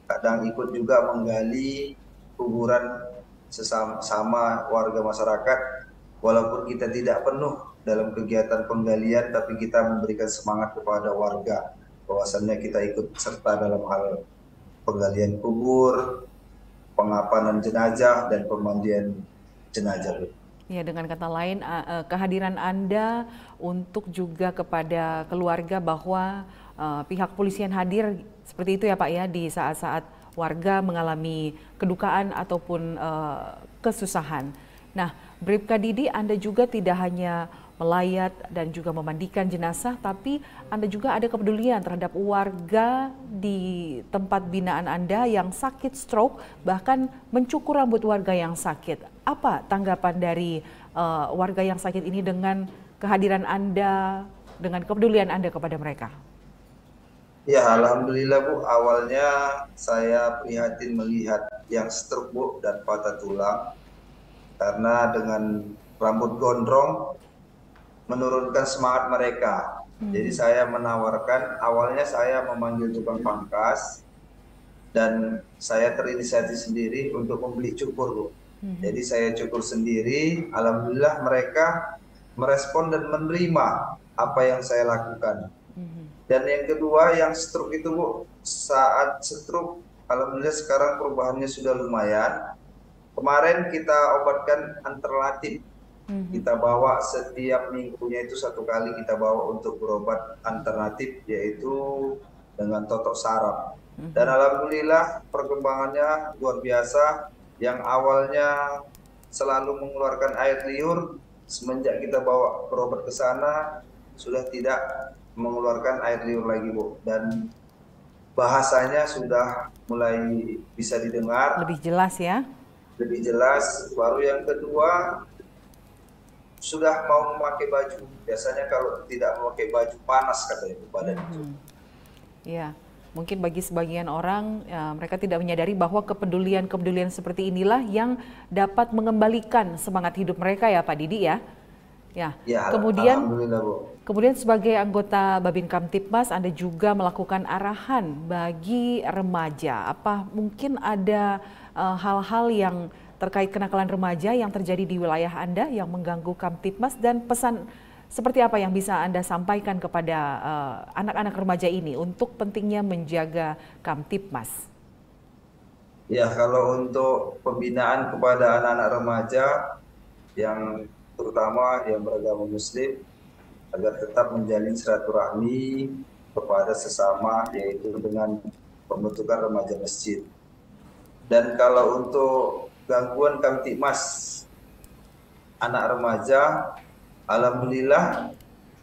kadang ikut juga menggali kuburan sesama warga masyarakat, walaupun kita tidak penuh dalam kegiatan penggalian, tapi kita memberikan semangat kepada warga bahwasannya kita ikut serta dalam hal penggalian kubur, pengapanan jenazah, dan pemandian jenazah. Ya, dengan kata lain, kehadiran Anda untuk juga kepada keluarga bahwa pihak polisian hadir seperti itu ya Pak ya, di saat-saat warga mengalami kedukaan ataupun kesusahan. Nah, Bribka Didi, Anda juga tidak hanya melayat dan juga memandikan jenazah, tapi Anda juga ada kepedulian terhadap warga di tempat binaan Anda yang sakit stroke, bahkan mencukur rambut warga yang sakit. Apa tanggapan dari warga yang sakit ini dengan kehadiran Anda, dengan kepedulian Anda kepada mereka? Ya, alhamdulillah Bu, awalnya saya prihatin melihat yang stroke Bu dan patah tulang, karena dengan rambut gondrong menurunkan semangat mereka. Jadi saya menawarkan, awalnya saya memanggil tukang pangkas dan saya terinisiatif sendiri untuk membeli cukur Bu. Jadi saya cukur sendiri, alhamdulillah mereka merespon dan menerima apa yang saya lakukan. Dan yang kedua, yang stroke itu Bu, saat stroke alhamdulillah sekarang perubahannya sudah lumayan. Kemarin kita obatkan alternatif. Kita bawa setiap minggunya itu 1 kali kita bawa untuk berobat alternatif, yaitu dengan totok saraf. Dan alhamdulillah perkembangannya luar biasa. Yang awalnya selalu mengeluarkan air liur, semenjak kita bawa berobat ke sana sudah tidak mengeluarkan air liur lagi Bu. Dan bahasanya sudah mulai bisa didengar. Lebih jelas ya? Lebih jelas. Baru yang kedua, sudah mau memakai baju. Biasanya kalau tidak memakai baju panas katanya badan itu. Ya, mungkin bagi sebagian orang mereka tidak menyadari bahwa kepedulian seperti inilah yang dapat mengembalikan semangat hidup mereka ya Pak Didi ya. Ya, kemudian sebagai anggota Babin Kamtibmas Anda juga melakukan arahan bagi remaja. Apa mungkin ada hal-hal yang terkait kenakalan remaja yang terjadi di wilayah Anda yang mengganggu Kamtibmas, dan pesan Seperti apa yang bisa Anda sampaikan kepada anak-anak remaja ini untuk pentingnya menjaga Kamtibmas? Ya, kalau untuk pembinaan kepada anak-anak remaja yang terutama yang beragama Muslim agar tetap menjalin silaturahmi kepada sesama, yaitu dengan pembentukan remaja masjid. Dan kalau untuk gangguan Kamtibmas anak remaja, alhamdulillah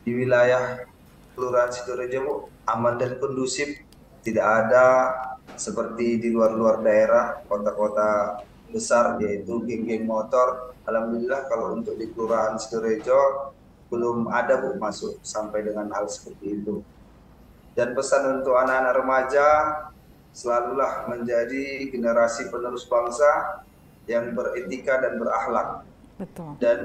di wilayah Kelurahan Sidorejo aman dan kondusif, tidak ada seperti di luar-luar daerah, kota-kota besar yaitu geng-geng motor. Alhamdulillah kalau untuk di Kelurahan Sidorejo belum ada Bu masuk sampai dengan hal seperti itu. Dan pesan untuk anak-anak remaja, selalulah menjadi generasi penerus bangsa yang beretika dan berakhlak. Betul. Dan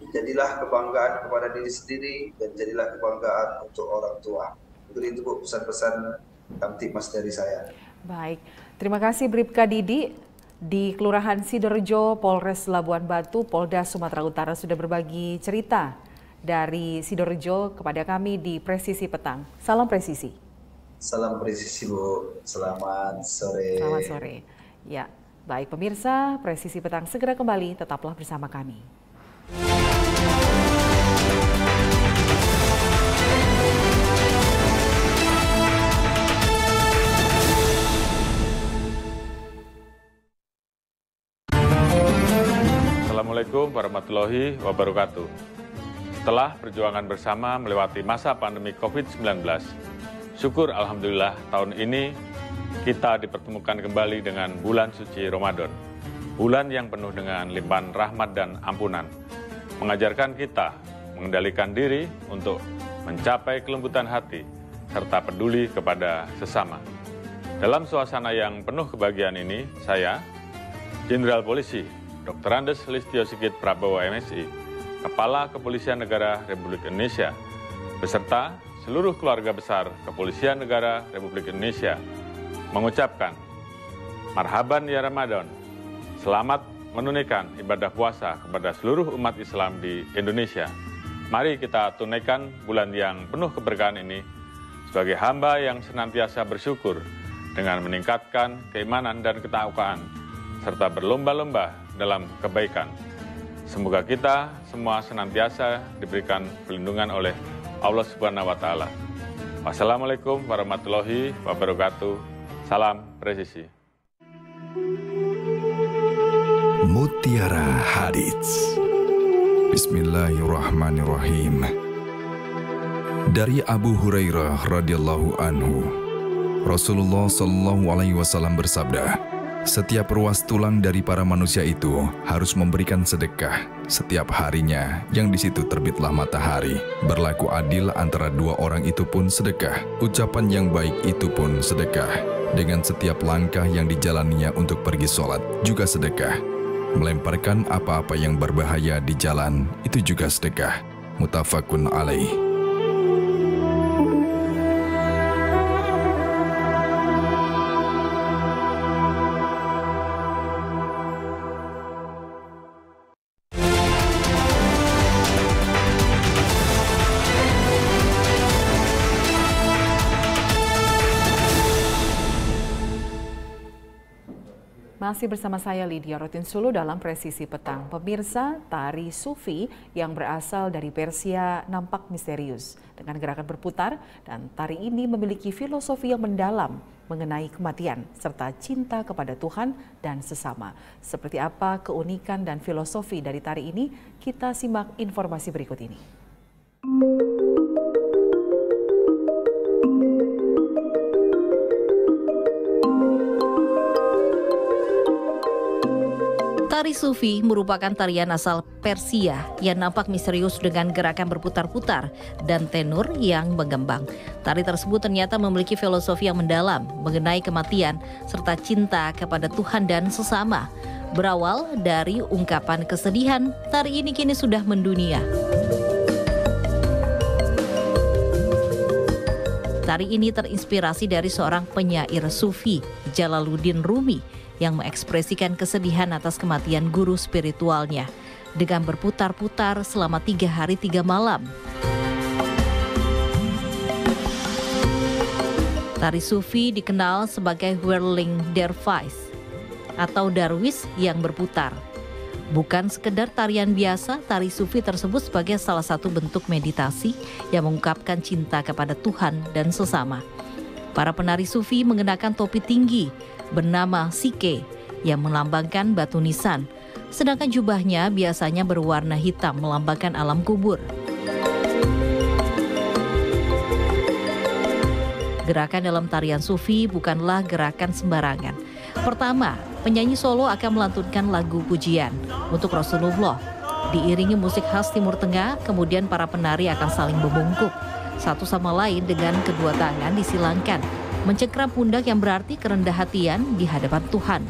jadilah kebanggaan kepada diri sendiri dan jadilah kebanggaan untuk orang tua. Itu Bu pesan-pesan Kamtibmas dari saya. Baik, terima kasih Bribka Didi di Kelurahan Sidorejo, Polres Labuan Batu, Polda Sumatera Utara sudah berbagi cerita dari Sidorejo kepada kami di Presisi Petang. Salam presisi. Salam presisi Bu, selamat sore. Selamat sore. Ya, baik pemirsa, Presisi Petang segera kembali, tetaplah bersama kami. Assalamualaikum warahmatullahi wabarakatuh. Setelah perjuangan bersama melewati masa pandemi COVID-19, syukur alhamdulillah tahun ini kita dipertemukan kembali dengan bulan suci Ramadan. Bulan yang penuh dengan limpahan rahmat dan ampunan, mengajarkan kita mengendalikan diri untuk mencapai kelembutan hati serta peduli kepada sesama. Dalam suasana yang penuh kebahagiaan ini, saya, Jenderal Polisi Dr. Andes Listio Sigit Prabowo MSI, Kepala Kepolisian Negara Republik Indonesia, beserta seluruh keluarga besar Kepolisian Negara Republik Indonesia, mengucapkan marhaban ya Ramadan, selamat menunaikan ibadah puasa kepada seluruh umat Islam di Indonesia. Mari kita tunaikan bulan yang penuh keberkahan ini sebagai hamba yang senantiasa bersyukur dengan meningkatkan keimanan dan ketakwaan, serta berlomba-lomba dalam kebaikan. Semoga kita semua senantiasa diberikan perlindungan oleh Allah Subhanahu wa Ta'ala. Wassalamualaikum warahmatullahi wabarakatuh. Salam presisi. Mutiara Hadits. Bismillahirrahmanirrahim. Dari Abu Hurairah radhiyallahu anhu, Rasulullah Shallallahu alaihi wasallam bersabda, setiap ruas tulang dari para manusia itu harus memberikan sedekah setiap harinya yang di situ terbitlah matahari. Berlaku adil antara dua orang itu pun sedekah. Ucapan yang baik itu pun sedekah. Dengan setiap langkah yang dijalaninya untuk pergi sholat juga sedekah. Melemparkan apa-apa yang berbahaya di jalan itu juga sedekah. Muttafaqun alaih. Masih bersama saya Lydia Rotinsulu dalam Presisi Petang. Pemirsa, tari Sufi yang berasal dari Persia nampak misterius dengan gerakan berputar, dan tari ini memiliki filosofi yang mendalam mengenai kematian serta cinta kepada Tuhan dan sesama. Seperti apa keunikan dan filosofi dari tari ini? Kita simak informasi berikut ini. Tari Sufi merupakan tarian asal Persia yang nampak misterius dengan gerakan berputar-putar dan tenor yang mengembang. Tari tersebut ternyata memiliki filosofi yang mendalam mengenai kematian serta cinta kepada Tuhan dan sesama. Berawal dari ungkapan kesedihan, tari ini kini sudah mendunia. Tari ini terinspirasi dari seorang penyair Sufi, Jalaluddin Rumi, yang mengekspresikan kesedihan atas kematian guru spiritualnya. dengan berputar-putar selama 3 hari 3 malam. Tari Sufi dikenal sebagai whirling dervish atau darwis yang berputar. Bukan sekedar tarian biasa, tari Sufi tersebut sebagai salah satu bentuk meditasi yang mengungkapkan cinta kepada Tuhan dan sesama. Para penari Sufi mengenakan topi tinggi bernama sike yang melambangkan batu nisan, sedangkan jubahnya biasanya berwarna hitam melambangkan alam kubur. Gerakan dalam tarian Sufi bukanlah gerakan sembarangan. Pertama, penyanyi solo akan melantunkan lagu pujian untuk Rasulullah. Diiringi musik khas Timur Tengah, kemudian para penari akan saling membungkuk satu sama lain dengan kedua tangan disilangkan, mencengkram pundak yang berarti kerendah hatian di hadapan Tuhan.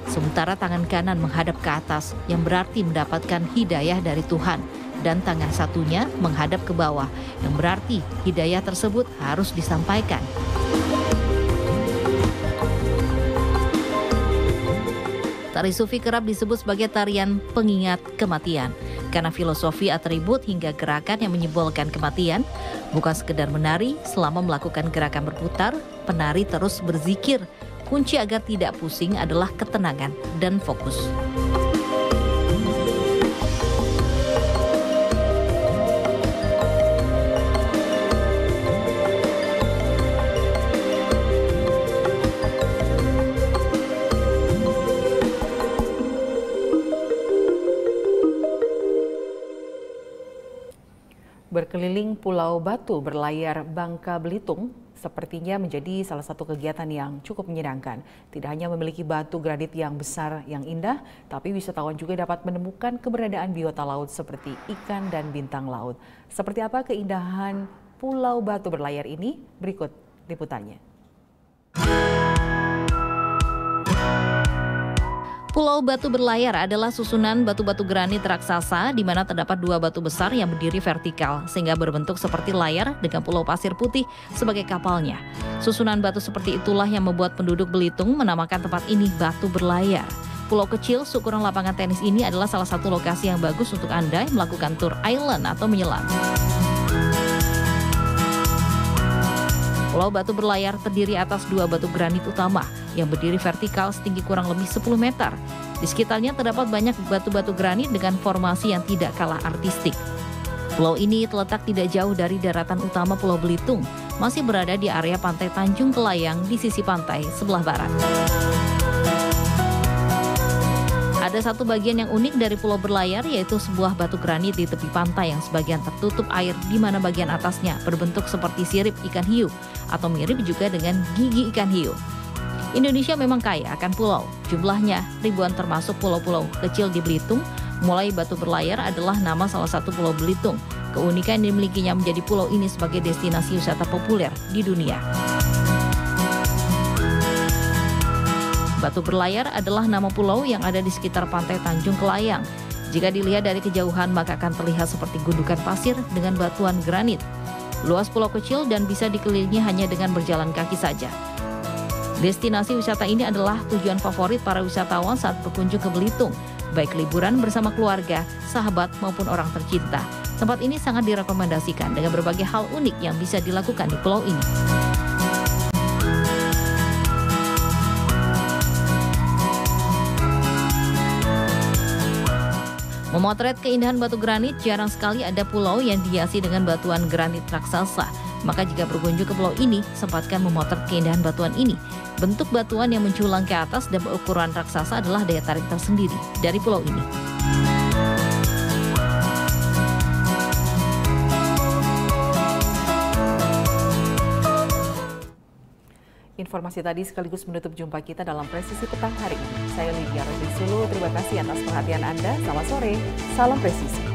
Sementara tangan kanan menghadap ke atas yang berarti mendapatkan hidayah dari Tuhan. Dan tangan satunya menghadap ke bawah yang berarti hidayah tersebut harus disampaikan. Tari Sufi kerap disebut sebagai tarian pengingat kematian karena filosofi atribut hingga gerakan yang menyimbolkan kematian. Bukan sekedar menari, selama melakukan gerakan berputar, penari terus berzikir. Kunci agar tidak pusing adalah ketenangan dan fokus. Berkeliling Pulau Batu berlayar Bangka Belitung sepertinya menjadi salah satu kegiatan yang cukup menyenangkan. Tidak hanya memiliki batu granit yang besar yang indah, tapi wisatawan juga dapat menemukan keberadaan biota laut seperti ikan dan bintang laut. Seperti apa keindahan Pulau Batu berlayar ini? Berikut liputannya. Pulau Batu berlayar adalah susunan batu-batu granit raksasa di mana terdapat 2 batu besar yang berdiri vertikal sehingga berbentuk seperti layar dengan pulau pasir putih sebagai kapalnya. Susunan batu seperti itulah yang membuat penduduk Belitung menamakan tempat ini Batu Berlayar. Pulau kecil seukuran lapangan tenis ini adalah salah satu lokasi yang bagus untuk Anda yang melakukan tour island atau menyelam. Pulau Batu Berlayar terdiri atas 2 batu granit utama yang berdiri vertikal setinggi kurang lebih 10 meter. Di sekitarnya terdapat banyak batu-batu granit dengan formasi yang tidak kalah artistik. Pulau ini terletak tidak jauh dari daratan utama Pulau Belitung, masih berada di area pantai Tanjung Kelayang di sisi pantai sebelah barat. Ada satu bagian yang unik dari Pulau Berlayar, yaitu sebuah batu granit di tepi pantai yang sebagian tertutup air di mana bagian atasnya berbentuk seperti sirip ikan hiu atau mirip juga dengan gigi ikan hiu. Indonesia memang kaya akan pulau, jumlahnya ribuan termasuk pulau-pulau kecil di Belitung. Mulai Batu Berlayar adalah nama salah satu pulau Belitung. Keunikan yang dimilikinya menjadi pulau ini sebagai destinasi wisata populer di dunia. Batu Berlayar adalah nama pulau yang ada di sekitar pantai Tanjung Kelayang. Jika dilihat dari kejauhan maka akan terlihat seperti gundukan pasir dengan batuan granit. Luas pulau kecil dan bisa dikelilingi hanya dengan berjalan kaki saja. Destinasi wisata ini adalah tujuan favorit para wisatawan saat berkunjung ke Belitung, baik liburan bersama keluarga, sahabat maupun orang tercinta. Tempat ini sangat direkomendasikan dengan berbagai hal unik yang bisa dilakukan di pulau ini. Memotret keindahan batu granit, jarang sekali ada pulau yang dihiasi dengan batuan granit raksasa. Maka jika berkunjung ke pulau ini, sempatkan memotret keindahan batuan ini. Bentuk batuan yang menculang ke atas dan berukuran raksasa adalah daya tarik tersendiri dari pulau ini. Informasi tadi sekaligus menutup jumpa kita dalam Presisi Petang hari ini. Saya Lydia Rodisulu, terima kasih atas perhatian Anda. Selamat sore, salam presisi.